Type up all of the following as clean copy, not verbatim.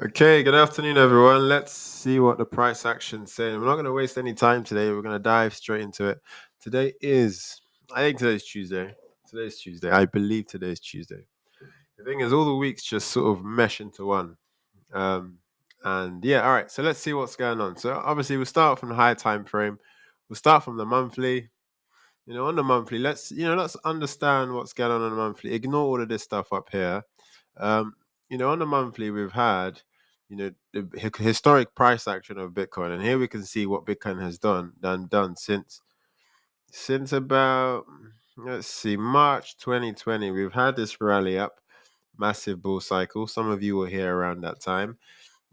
Okay, good afternoon, everyone. Let's see what the price action's saying. We're not going to waste any time today. We're going to dive straight into it. I think today's Tuesday. Today's Tuesday. I believe today's Tuesday. The thing is, all the weeks just sort of mesh into one. Um, and yeah, all right. So let's see what's going on. So obviously, we'll start from the higher time frame. We'll start from the monthly. On the monthly, let's understand what's going on the monthly. Ignore all of this stuff up here. Um, on the monthly, we've had, the historic price action of Bitcoin, and here we can see what Bitcoin has done since about, let's see, March 2020. We've had this rally up, massive bull cycle. Some of you were here around that time.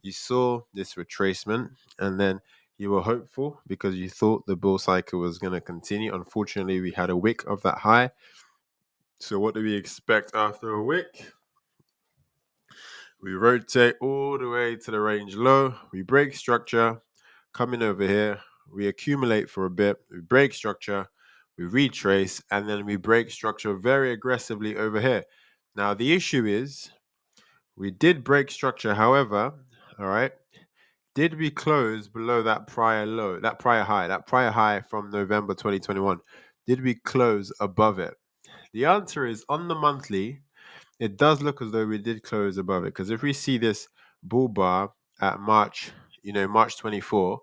You saw this retracement, and then you were hopeful because you thought the bull cycle was going to continue. Unfortunately, we had a wick of that high. So, what do we expect after a wick? We rotate all the way to the range low. We break structure, coming over here. We accumulate for a bit. We break structure. We retrace, and then we break structure very aggressively over here. Now, the issue is we did break structure. However, all right, did we close below that prior low, that prior high from November 2021? Did we close above it? The answer is on the monthly, it does look as though we did close above it. Because if we see this bull bar at March 24,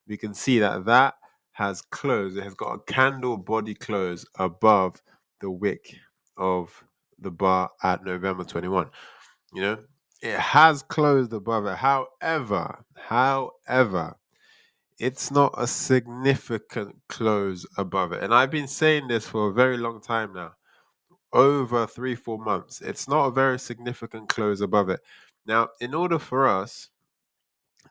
we can see that has closed. It has got a candle body close above the wick of the bar at November 21. You know, it has closed above it. However, it's not a significant close above it. And I've been saying this for a very long time now, over 3-4 months. It's not a very significant close above it. Now, in order for us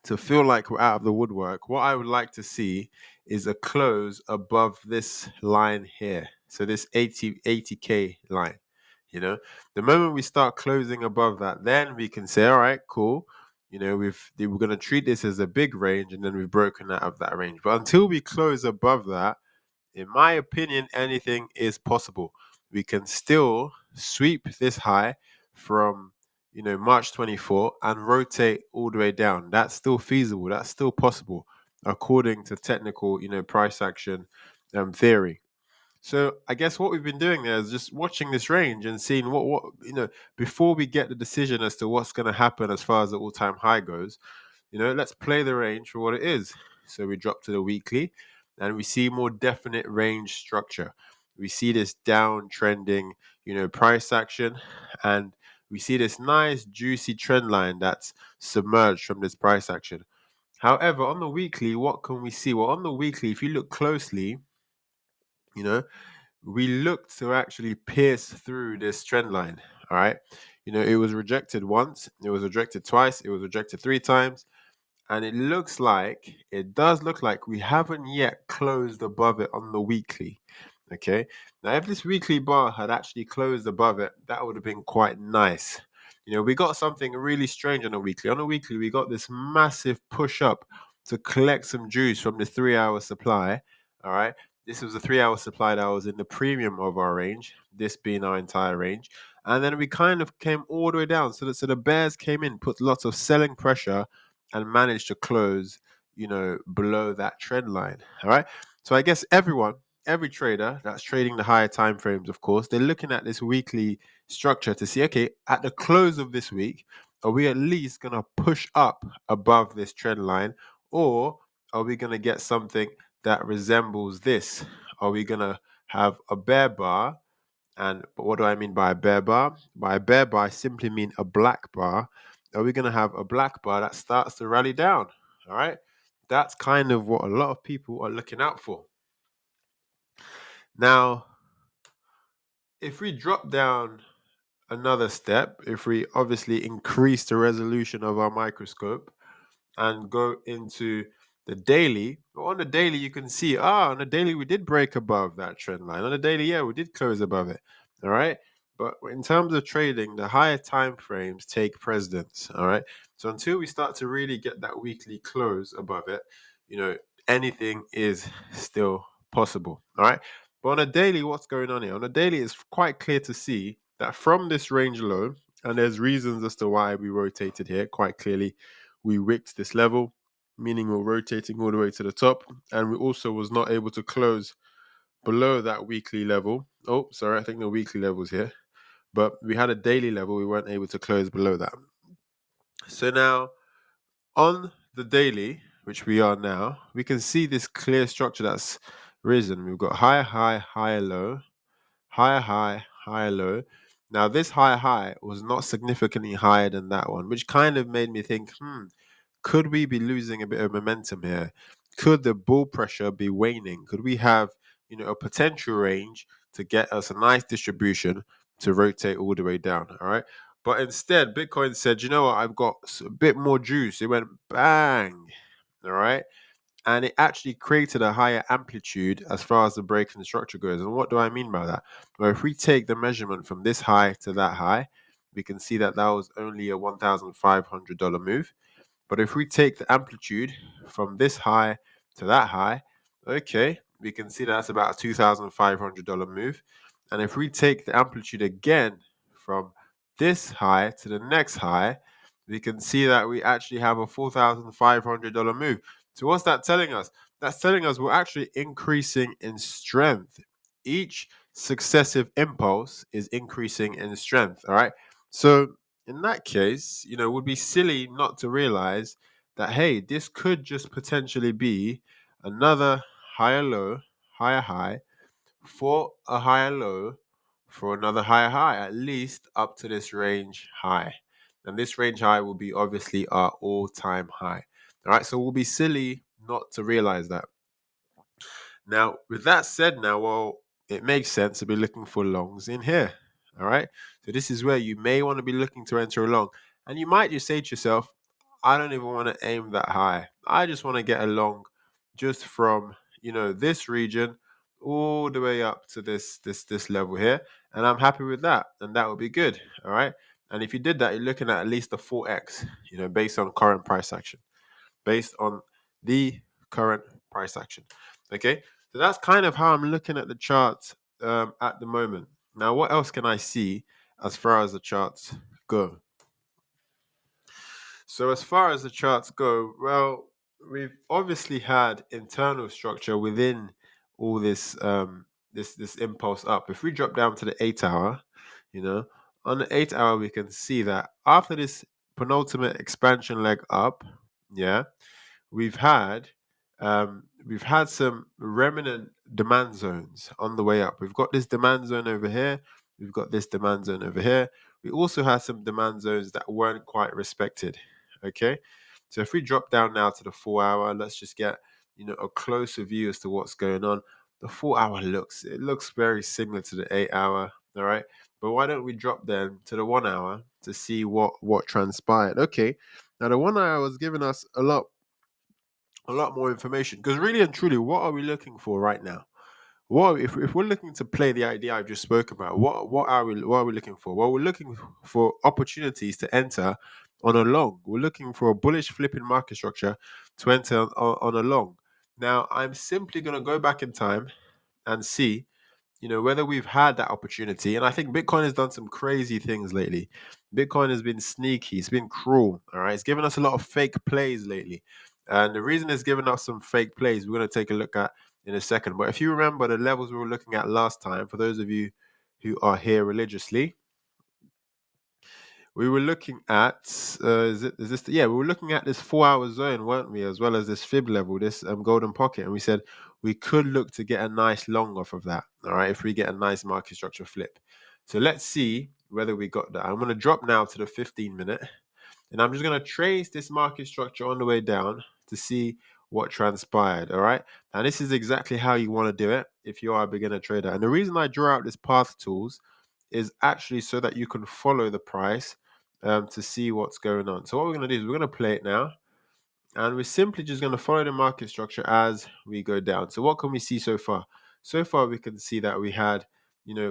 to feel like we're out of the woodwork, what I would like to see is a close above this line here. So this 80K line. The moment we start closing above that, then we can say, all right, cool. We're going to treat this as a big range, and then we've broken out of that range. But until we close above that, in my opinion, anything is possible. We can still sweep this high from March 24 and rotate all the way down. That's still feasible. That's still possible according to technical, price action theory. So I guess what we've been doing there is just watching this range and seeing what before we get the decision as to what's going to happen as far as the all-time high goes. Let's play the range for what it is. So we drop to the weekly and we see more definite range structure. We see this downtrending, price action, and we see this nice juicy trend line that's submerged from this price action. However, on the weekly, what can we see? Well, on the weekly, if you look closely, you know, we look to actually pierce through this trend line. All right. It was rejected once, it was rejected twice, it was rejected 3 times. And it does look like we haven't yet closed above it on the weekly. Okay. Now, if this weekly bar had actually closed above it, that would have been quite nice. We got something really strange on the weekly. On the weekly, we got this massive push up to collect some juice from the 3 hour supply. All right. This was a 3 hour supply that was in the premium of our range, this being our entire range. And then we kind of came all the way down. So the bears came in, put lots of selling pressure, and managed to close, below that trend line. All right. So I guess every trader that's trading the higher time frames, of course, they're looking at this weekly structure to see, okay, at the close of this week, are we at least going to push up above this trend line, or are we going to get something that resembles this? Are we going to have a bear bar? And what do I mean by a bear bar? By a bear bar, I simply mean a black bar. Are we going to have a black bar that starts to rally down? All right. That's kind of what a lot of people are looking out for. Now, if we drop down another step, if we obviously increase the resolution of our microscope and go into the daily, on the daily, you can see, on the daily, we did break above that trend line. On the daily, yeah, we did close above it. All right. But in terms of trading, the higher time frames take precedence. All right. So until we start to really get that weekly close above it, anything is still possible. All right. But on a daily, what's going on here? On a daily, it's quite clear to see that from this range low And there's reasons as to why we rotated here. Quite clearly, we wicked this level, meaning we're rotating all the way to the top. And we also was not able to close below that weekly level. Oh, sorry, I think the weekly level's here. But we had a daily level. We weren't able to close below that. So now on the daily, which we are now, we can see this clear structure that's risen. We've got higher high, higher low, higher high, higher low. Now this higher high was not significantly higher than that one, which kind of made me think, could we be losing a bit of momentum here? Could the bull pressure be waning? Could we have, a potential range to get us a nice distribution to rotate all the way down? All right. But instead, Bitcoin said, you know what, I've got a bit more juice. It went bang. All right. And it actually created a higher amplitude as far as the break and structure goes. And what do I mean by that? Well, if we take the measurement from this high to that high, we can see that that was only a $1,500 move. But if we take the amplitude from this high to that high, okay, we can see that's about a $2,500 move. And if we take the amplitude again from this high to the next high, we can see that we actually have a $4,500 move. So what's that telling us? That's telling us we're actually increasing in strength. Each successive impulse is increasing in strength. All right. So in that case, it would be silly not to realize that, hey, this could just potentially be another higher low, higher high, for a higher low, for another higher high, at least up to this range high. And this range high will be obviously our all-time high. All right, so we'll be silly not to realize that. Now, with that said, well, it makes sense to be looking for longs in here. All right. So this is where you may want to be looking to enter a long. And you might just say to yourself, I don't even want to aim that high. I just want to get a long just from, this region all the way up to this level here. And I'm happy with that. And that would be good. All right. And if you did that, you're looking at least a 4x, based on current price action, based on the current price action. Okay, so that's kind of how I'm looking at the charts at the moment. Now, what else can I see as far as the charts go? So, as far as the charts go, well, we've obviously had internal structure within all this impulse up. If we drop down to the 8 hour, you know, on the 8 hour, we can see that after this penultimate expansion leg up, yeah, we've had some remnant demand zones on the way up. We've got this demand zone over here. We've got this demand zone over here. We also had some demand zones that weren't quite respected. Okay, so if we drop down now to the 4 hour, let's just get a closer view as to what's going on. The 4 hour looks very similar to the 8 hour. All right, but why don't we drop then to the 1 hour to see what transpired? Okay, now the 1 hour was giving us a lot more information. Because really and truly, what are we looking for right now? If we're looking to play the idea I've just spoke about, what are we looking for? Well, we're looking for opportunities to enter on a long. We're looking for a bullish flipping market structure to enter on a long. Now, I'm simply going to go back in time and see whether we've had that opportunity. And I think Bitcoin has done some crazy things lately. Bitcoin has been sneaky, it's been cruel. All right, it's given us a lot of fake plays lately. And the reason it's given us some fake plays, we're going to take a look at in a second. But if you remember the levels we were looking at last time, for those of you who are here religiously, we were looking at we were looking at this 4 hour zone, weren't we, as well as this fib level, this golden pocket, and we said we could look to get a nice long off of that. All right, if we get a nice market structure flip. So let's see whether we got that. I'm going to drop now to the 15 minute, and I'm just going to trace this market structure on the way down to see what transpired. All right, and this is exactly how you want to do it if you are a beginner trader. And the reason I draw out this path tools is actually so that you can follow the price to see what's going on. So what we're going to do is we're going to play it now, and we're simply just going to follow the market structure as we go down. So what can we see so far? So far, we can see that we had,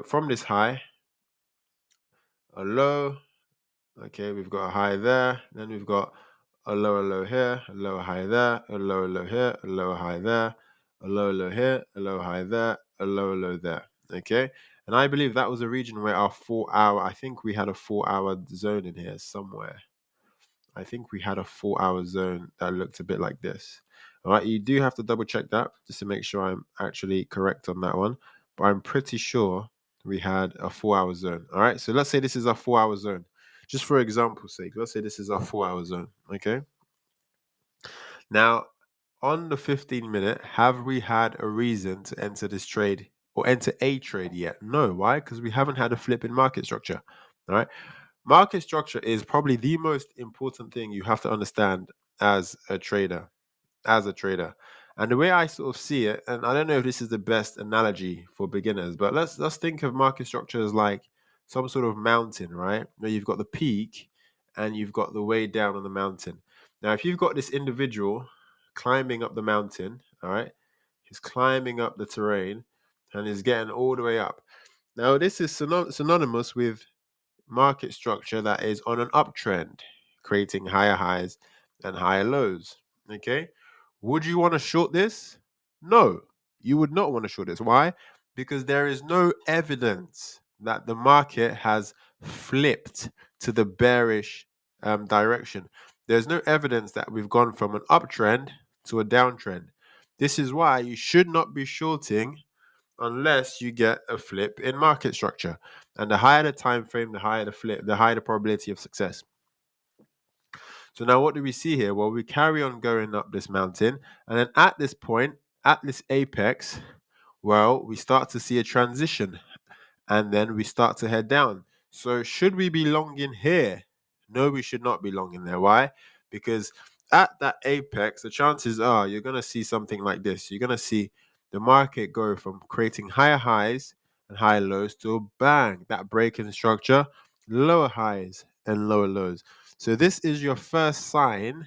from this high, a low. Okay, we've got a high there. Then we've got a lower low here, a lower high there, a lower low here, a lower high there, a lower low here, a lower high there, a lower low there. Okay, And I believe that was a region where our 4 hour, I think we had a 4 hour zone in here somewhere. I think we had a 4 hour zone that looked a bit like this. All right, you do have to double check that just to make sure I'm actually correct on that one. But I'm pretty sure we had a 4 hour zone. All right, so let's say this is our 4 hour zone. Just for example's sake, let's say this is our 4 hour zone. Okay. Now, on the 15-minute, have we had a reason to enter this trade or enter a trade yet? No. Why? Because we haven't had a flip in market structure. All right. Market structure is probably the most important thing you have to understand as a trader. As a trader. And the way I sort of see it, and I don't know if this is the best analogy for beginners, but let's think of market structure as like some sort of mountain, right? Where you've got the peak and you've got the way down on the mountain. Now, if you've got this individual climbing up the mountain, all right, he's climbing up the terrain and he's getting all the way up. Now, this is synonymous with market structure that is on an uptrend, creating higher highs and higher lows. Okay. Would you want to short this? No, you would not want to short this. Why? Because there is no evidence that the market has flipped to the bearish direction. There's no evidence that we've gone from an uptrend to a downtrend. This is why you should not be shorting unless you get a flip in market structure. And the higher the time frame, the higher the flip, the higher the probability of success. So now what do we see here? Well, we carry on going up this mountain, and then at this point, at this apex, well, we start to see a transition, and then we start to head down. So should we be long in here? No, we should not be long in there. Why? Because at that apex, the chances are you're going to see something like this. You're going to see the market go from creating higher highs and higher lows to a bang, that break in structure, lower highs and lower lows. So this is your first sign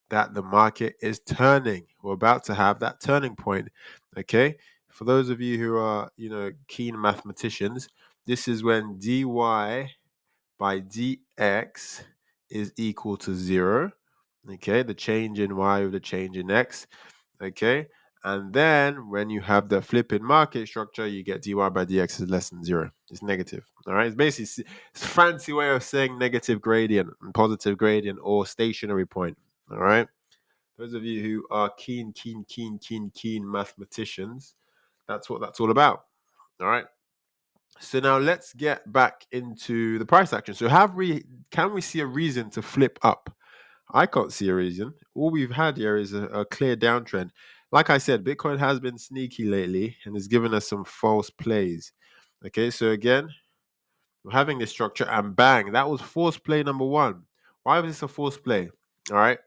that the market is turning. We're about to have that turning point. Okay. For those of you who are, keen mathematicians, this is when dy by dx is equal to 0. Okay, the change in y with the change in x. Okay, and then when you have the flip in market structure, you get dy by dx is less than 0. It's negative. All right, it's basically it's a fancy way of saying negative gradient and positive gradient or stationary point. All right, those of you who are keen mathematicians, that's what that's all about. All right. So now let's get back into the price action. So can we see a reason to flip up? I can't see a reason. All we've had here is a clear downtrend. Like I said, Bitcoin has been sneaky lately and has given us some false plays. Okay, so again, we're having this structure and bang, that was false play number one. Why was this a false play? All right.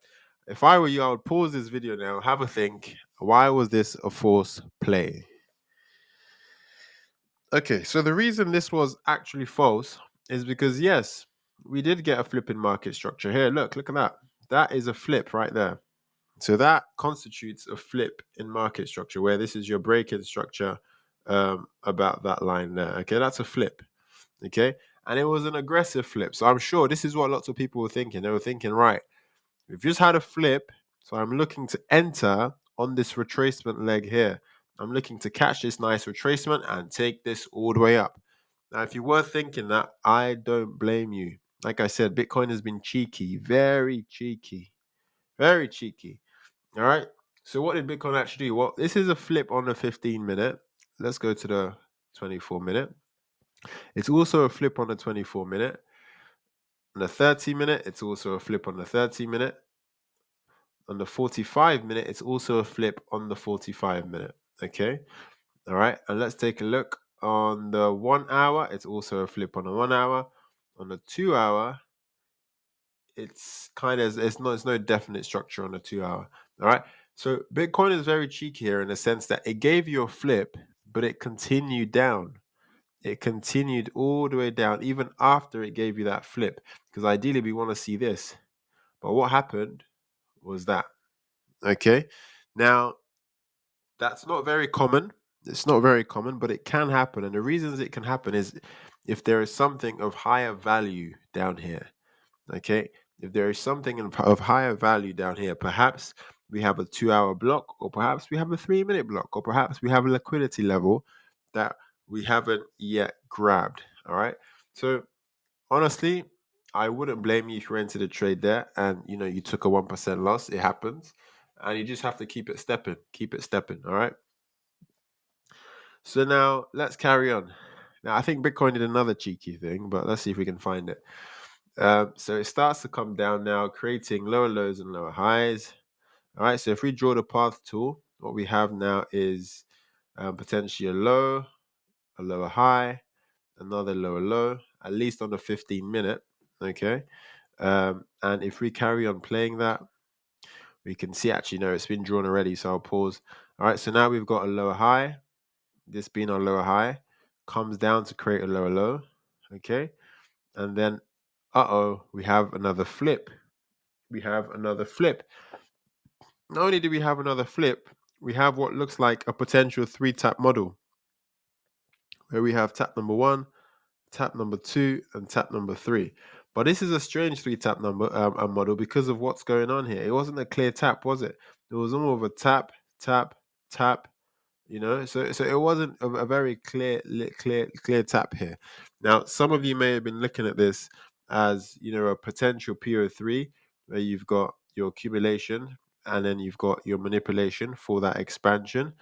If I were you, I would pause this video now, have a think. Why was this a false play? Okay, so the reason this was actually false is because, yes, we did get a flip in market structure here. Look at that. That is a flip right there. So that constitutes a flip in market structure where this is your break-in structure about that line there. Okay, that's a flip. Okay, and it was an aggressive flip. So I'm sure this is what lots of people were thinking. They were thinking, right, we've just had a flip, so I'm looking to enter on this retracement leg here. I'm looking to catch this nice retracement and take this all the way up. Now, if you were thinking that, I don't blame you. Like I said, Bitcoin has been cheeky, very cheeky, very cheeky. All right. So what did Bitcoin actually do? Well, this is a flip on the 15-minute. Let's go to the 24-minute. It's also a flip on the 24-minute. On the 30-minute, it's also a flip on the 30-minute. On the 45-minute, it's also a flip on the 45-minute. Okay. All right. And let's take a look. On the 1 hour, it's also a flip on the 1 hour. On the 2 hour, it's kind of it's no definite structure on the 2 hour. All right. So Bitcoin is very cheeky here in the sense that it gave you a flip, but it continued down. It continued all the way down, even after it gave you that flip. Because ideally we want to see this. But what happened was that. Okay. Now, that's not very common. It's not very common, but it can happen. And the reasons it can happen is if there is something of higher value down here. Okay. If there is something of higher value down here, perhaps we have a 2 hour block, or perhaps we have a 3 minute block, or perhaps we have a liquidity level that we haven't yet grabbed. All right. So honestly, I wouldn't blame you if you entered a trade there and you took a 1% loss. It happens. And you just have to keep it stepping. Keep it stepping. All right. So now let's carry on. Now I think Bitcoin did another cheeky thing, but let's see if we can find it. So it starts to come down now, creating lower lows and lower highs. All right. So if we draw the path tool, what we have now is potentially a lower high, another lower low, at least on the 15-minute. Okay. And if we carry on playing that, we can see actually, no, it's been drawn already. So I'll pause. All right. So now we've got a lower high. This being our lower high comes down to create a lower low. Okay. And then, we have another flip. We have another flip. Not only do we have another flip, we have what looks like a potential 3-tap model where we have tap number 1, tap number 2, and tap number 3. But this is a strange 3-tap model because of what's going on here. It wasn't a clear tap, was it? It was more of a tap, tap, tap. So it wasn't a very clear tap here. Now, some of you may have been looking at this as a potential PO3 where you've got your accumulation and then you've got your manipulation for that expansion.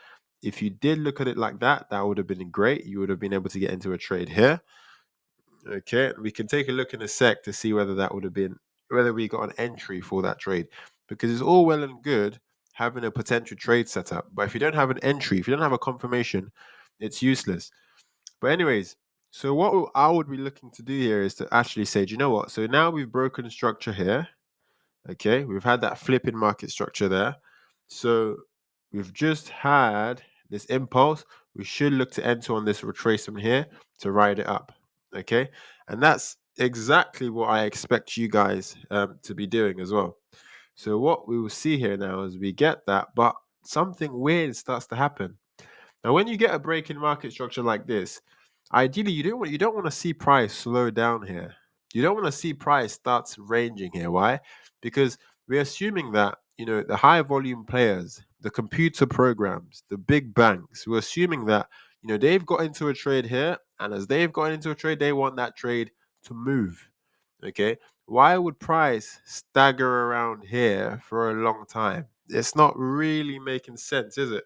If you did look at it like that, that would have been great. You would have been able to get into a trade here. Okay, we can take a look in a sec to see whether that would have been whether we got an entry for that trade, because it's all well and good having a potential trade set up, but if you don't have an entry, if you don't have a confirmation, it's useless. But anyways, so what I would be looking to do here is to actually say, do you know what? So now we've broken structure here. Okay, we've had that flip in market structure there. So we've just had this impulse. We should look to enter on this retracement here to ride it up. Okay, and that's exactly what I expect you guys to be doing as well. So what we will see here now is we get that, but something weird starts to happen. Now, when you get a break in market structure like this, ideally you don't want to see price slow down here. You don't want to see price starts ranging here. Why? Because we're assuming that the high volume players, the computer programs, the big banks, we're assuming that they've got into a trade here, and as they've got into a trade, they want that trade to move. Okay, why would price stagger around here for a long time? It's not really making sense, is it?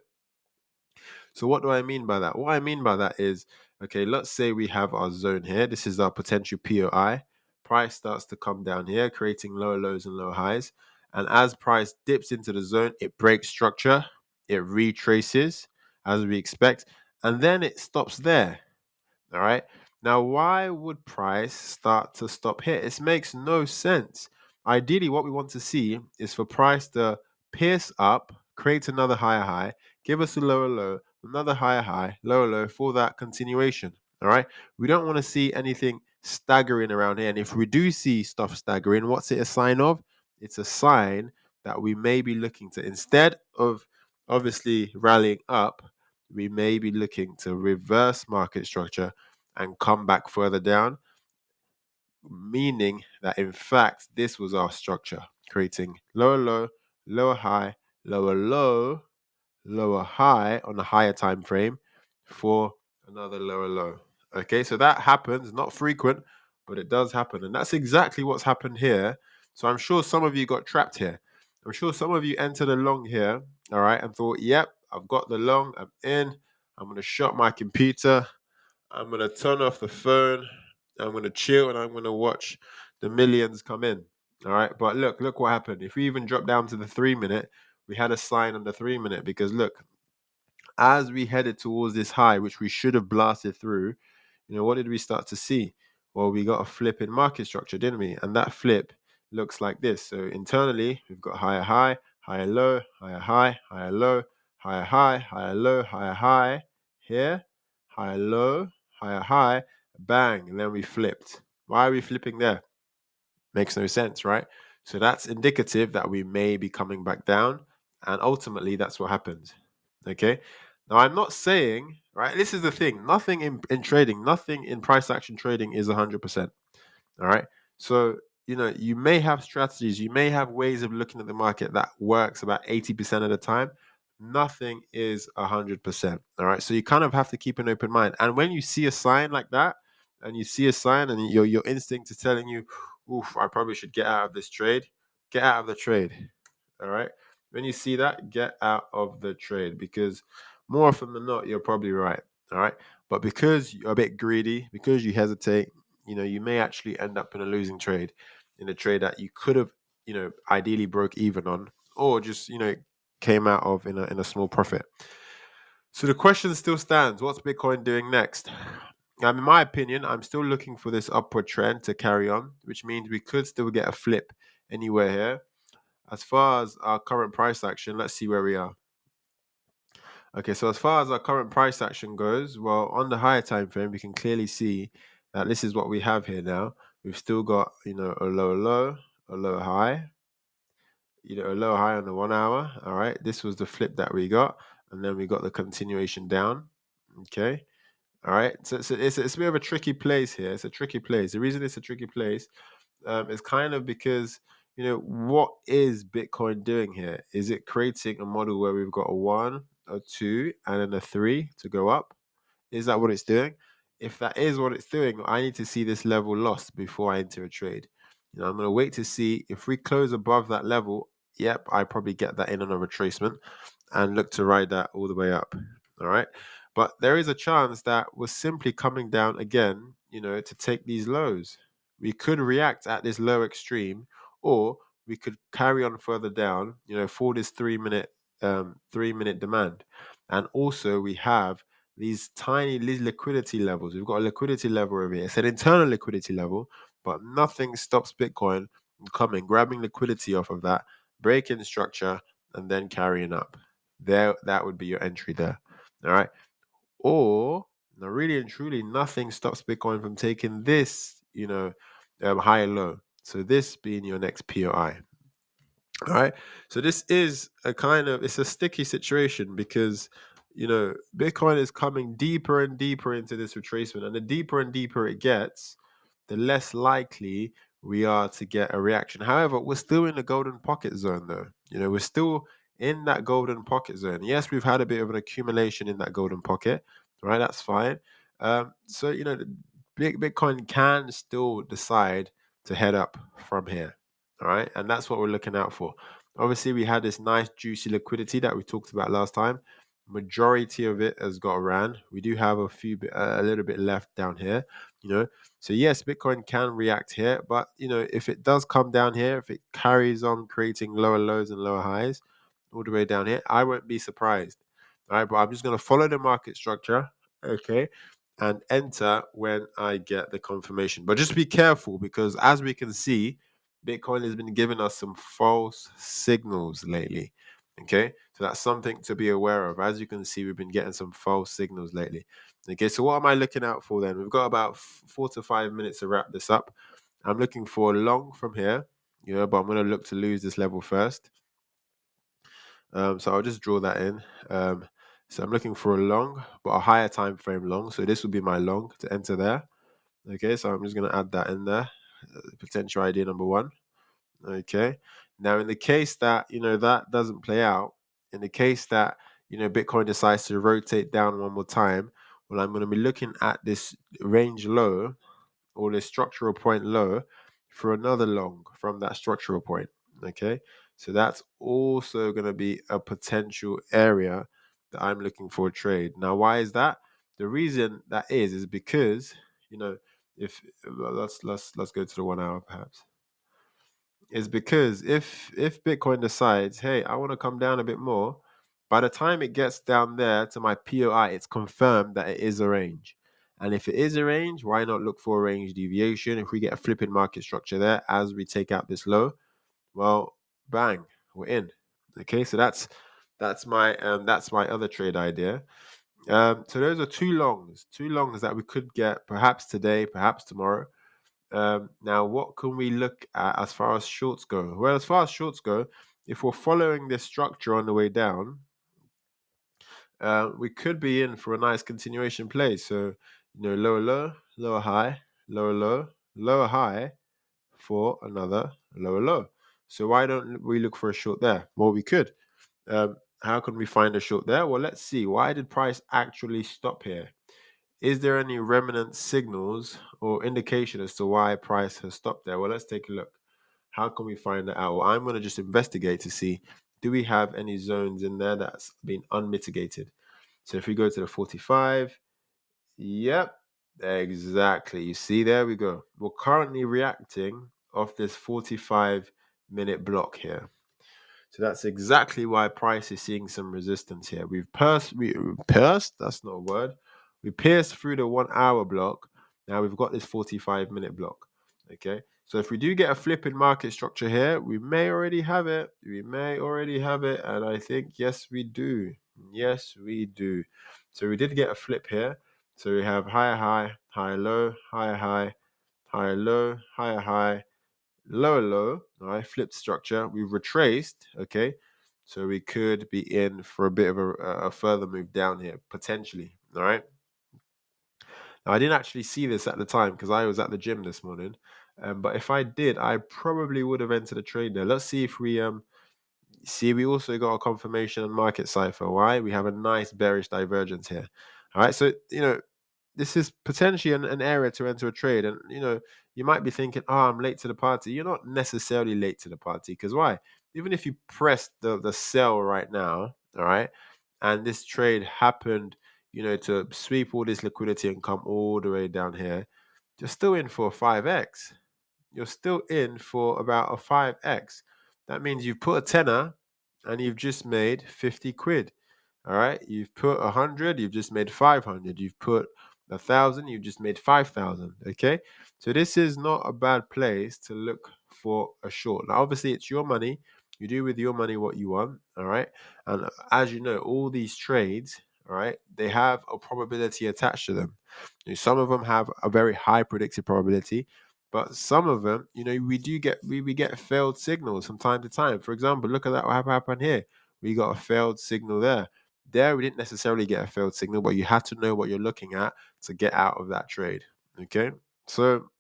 So what do I mean by that? What I mean by that is, okay, let's say we have our zone here. This is our potential POI. Price starts to come down here, creating lower lows and lower highs. And as price dips into the zone, it breaks structure, it retraces as we expect, and then it stops there. All right. Now, why would price start to stop here? It makes no sense. Ideally, what we want to see is for price to pierce up, create another higher high, give us a lower low, another higher high, lower low for that continuation. All right. We don't want to see anything staggering around here. And if we do see stuff staggering, what's it a sign of? It's a sign that we may be looking to, instead of obviously rallying up, we may be looking to reverse market structure and come back further down, meaning that in fact this was our structure, creating lower low, lower high, lower low, lower high on a higher time frame for another lower low. Okay, so that happens, not frequent, but it does happen. And that's exactly what's happened here. So I'm sure some of you got trapped here. I'm sure some of you entered a long here, all right, and thought, yep, I've got the long, I'm in, I'm going to shut my computer, I'm going to turn off the phone, I'm going to chill, and I'm going to watch the millions come in. All right, but look what happened. If we even drop down to the 3-minute, we had a sign on the 3-minute because look, as we headed towards this high, which we should have blasted through, what did we start to see? Well, we got a flip in market structure, didn't we? And that flip looks like this. So internally, we've got higher high, higher low, higher high, higher low, higher high, higher low, higher high. Here, higher low, higher high, bang, and then we flipped. Why are we flipping there? Makes no sense, right? So that's indicative that we may be coming back down, and ultimately that's what happens. Okay. Now I'm not saying, right? This is the thing. Nothing in trading, nothing in price action trading is 100%. All right. So you may have strategies, you may have ways of looking at the market that works about 80% of the time. nothing is 100%. All right. So you kind of have to keep an open mind. And when you see a sign like that, and you see a sign, and your instinct is telling you, "Oof, I probably should get out of this trade." Get out of the trade. All right. When you see that, get out of the trade, because more often than not, you're probably right. All right. But because you're a bit greedy, because you hesitate, you may actually end up in a losing trade, in a trade that you could have, ideally broke even on, or just, came out of in a small profit. So the question still stands: what's Bitcoin doing next? In my opinion, I'm still looking for this upward trend to carry on, which means we could still get a flip anywhere here. As far as our current price action, let's see where we are. Okay, so as far as our current price action goes, well, on the higher time frame, we can clearly see that this is what we have here now. We've still got, a lower low, a lower high, a lower high on the 1 hour. All right, this was the flip that we got, and then we got the continuation down. Okay, all right. So it's a bit of a tricky place here. It's a tricky place. The reason it's a tricky place is kind of because, what is Bitcoin doing here? Is it creating a model where we've got a 1, a 2, and then a 3 to go up? Is that what it's doing? If that is what it's doing, I need to see this level lost before I enter a trade. I'm going to wait to see if we close above that level. Yep, I probably get that in on a retracement and look to ride that all the way up. All right. But there is a chance that we're simply coming down again, to take these lows. We could react at this low extreme, or we could carry on further down, for this 3 minute demand. And also we have these liquidity levels. We've got a liquidity level over here. It's an internal liquidity level, but nothing stops Bitcoin from coming, grabbing liquidity off of that, breaking structure, and then carrying up. That would be your entry there. All right. Or, now, really and truly, nothing stops Bitcoin from taking this, high and low. So this being your next POI. All right. So this is it's a sticky situation, because, Bitcoin is coming deeper and deeper into this retracement. And the deeper and deeper it gets, the less likely we are to get a reaction. However, we're still in the golden pocket zone, though. We're still in that golden pocket zone. Yes, we've had a bit of an accumulation in that golden pocket, right? That's fine. So, Bitcoin can still decide to head up from here. All right. And that's what we're looking out for. Obviously, we had this nice, juicy liquidity that we talked about last time. Majority of it has got ran. We do have a little bit left down here, you know. So yes, Bitcoin can react here, but if it does come down here, if it carries on creating lower lows and lower highs all the way down here, I won't be surprised. All right, but I'm just going to follow the market structure, okay, and enter when I get the confirmation. But just be careful, because as we can see, Bitcoin has been giving us some false signals lately. Okay, so that's something to be aware of. As you can see, we've been getting some false signals lately. Okay, so what am I looking out for then? We've got about 4 to 5 minutes to wrap this up. I'm looking for a long from here, but I'm going to look to lose this level first. So I'll just draw that in. So I'm looking for a long, but a higher time frame long. So this will be my long to enter there. Okay, so I'm just going to add that in there. Potential idea number 1. Okay. Now, in the case that, that doesn't play out, in the case that, Bitcoin decides to rotate down one more time, well, I'm going to be looking at this range low, or this structural point low, for another long from that structural point. Okay. So that's also going to be a potential area that I'm looking for a trade. Now, why is that? The reason that is because, if let's go to the 1 hour perhaps, is because if Bitcoin decides, hey, I want to come down a bit more, by the time it gets down there to my POI, it's confirmed that it is a range. And if it is a range, why not look for a range deviation? If we get a flipping market structure there as we take out this low, well, bang, we're in. Okay, so that's my other trade idea. So those are two longs that we could get perhaps today, perhaps tomorrow. Now, what can we look at as far as shorts go? Well, as far as shorts go, if we're following this structure on the way down, we could be in for a nice continuation play. So, lower low, lower high, lower low, lower high for another lower low. So why don't we look for a short there? Well, we could. How can we find a short there? Well, let's see. Why did price actually stop here? Is there any remnant signals or indication as to why price has stopped there? Well, let's take a look. How can we find that out? Well, I'm going to just investigate to see, do we have any zones in there that's been unmitigated? So if we go to the 45, yep, exactly. You see, there we go. We're currently reacting off this 45-minute block here. So that's exactly why price is seeing some resistance here. We pierced, that's not a word. We pierced through the 1 hour block. Now we've got this 45-minute block. Okay. So if we do get a flip in market structure here, we may already have it. We may already have it. And I think, yes, we do. Yes, we do. So we did get a flip here. So we have higher high, higher low, higher high, higher low, higher high, lower low, all right, flipped structure. We've retraced, okay, so we could be in for a bit of a further move down here, potentially, all right. Now, I didn't actually see this at the time because I was at the gym this morning, but if I did, I probably would have entered a trade there. Let's see if we see, we also got a confirmation on market cipher. Why? We have a nice bearish divergence here. All right, so this is potentially an area to enter a trade. And, you might be thinking, oh, I'm late to the party. You're not necessarily late to the party. Because why? Even if you press the sell right now, all right, and this trade happened, to sweep all this liquidity and come all the way down here, you're still in for a 5x. You're still in for about a 5x. That means you've put a tenner and you've just made 50 quid. All right. You've put 100, you've just made 500. You've put 1,000, you've just made 5,000. Okay. So this is not a bad place to look for a short. Now, obviously, it's your money. You do with your money what you want. All right. And as you know, all these trades, all right, they have a probability attached to them. Some of them have a very high predicted probability, but some of them, we get failed signals from time to time. For example, look at that, what happened here. We got a failed signal there. There, we didn't necessarily get a failed signal, but you had to know what you're looking at to get out of that trade. Okay, so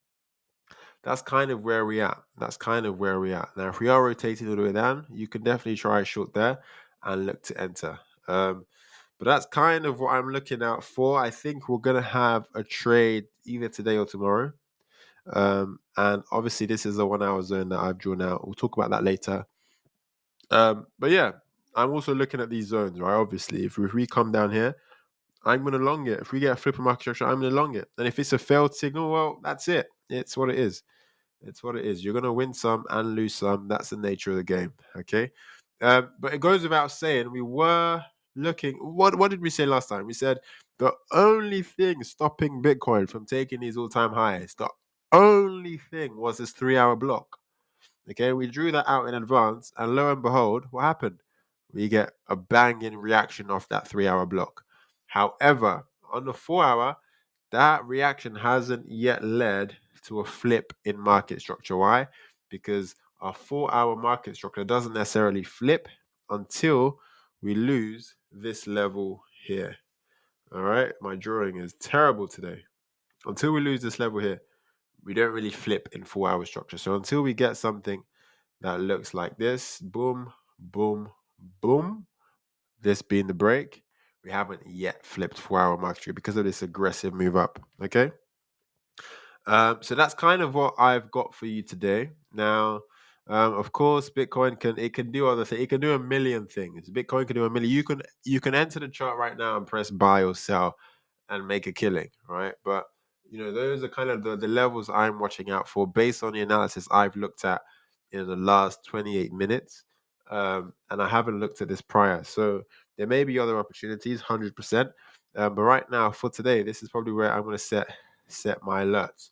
that's kind of where we are. That's kind of where we are now. If we are rotating all the way down, you can definitely try a short there and look to enter. But that's kind of what I'm looking out for. I think we're gonna have a trade either today or tomorrow. And obviously, this is a 1 hour zone that I've drawn out. We'll talk about that later. But yeah, I'm also looking at these zones, right? Obviously, if we come down here, I'm going to long it. If we get a flip of market structure, I'm going to long it. And if it's a failed signal, well, that's it. It's what it is. It's what it is. You're going to win some and lose some. That's the nature of the game. Okay. But it goes without saying, we were looking. What did we say last time? We said the only thing stopping Bitcoin from taking these all-time highs, the only thing was this 3 hour block. Okay, we drew that out in advance, and lo and behold, what happened? We get a banging reaction off that 3 hour block. However, on the 4 hour, that reaction hasn't yet led to a flip in market structure. Why? Because our 4 hour market structure doesn't necessarily flip until we lose this level here. All right, my drawing is terrible today. Until we lose this level here, we don't really flip in 4 hour structure. So until we get something that looks like this, boom, boom, boom, this being the break, we haven't yet flipped 4 hour market structure because of this aggressive move up. Okay. So that's kind of what I've got for you today. Now, of course, Bitcoin can do other things. It can do a million things. Bitcoin can do a million. You can enter the chart right now and press buy or sell and make a killing, right? But those are kind of the levels I'm watching out for based on the analysis I've looked at in the last 28 minutes. And I haven't looked at this prior. So there may be other opportunities, 100%. But right now, for today, this is probably where I'm going to set my alerts.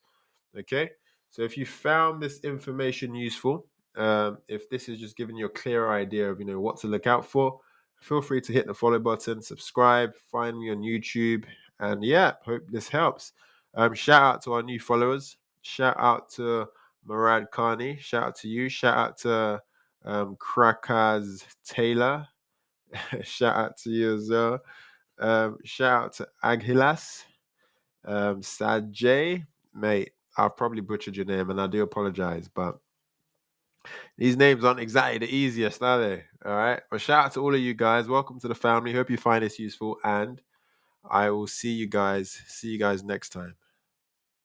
Okay, so if you found this information useful, if this is just giving you a clear idea of what to look out for, feel free to hit the follow button, subscribe, find me on YouTube, and yeah, hope this helps. Shout out to our new followers. Shout out to Murad Khani. Shout out to you. Shout out to Krakaz Taylor. Shout out to you as well. Shout out to Aghilas. Sajay, mate, I've probably butchered your name and I do apologize, but These names aren't exactly the easiest, are they? All right. But shout out to all of you guys. Welcome to the family. Hope you find this useful, and I will see you guys next time.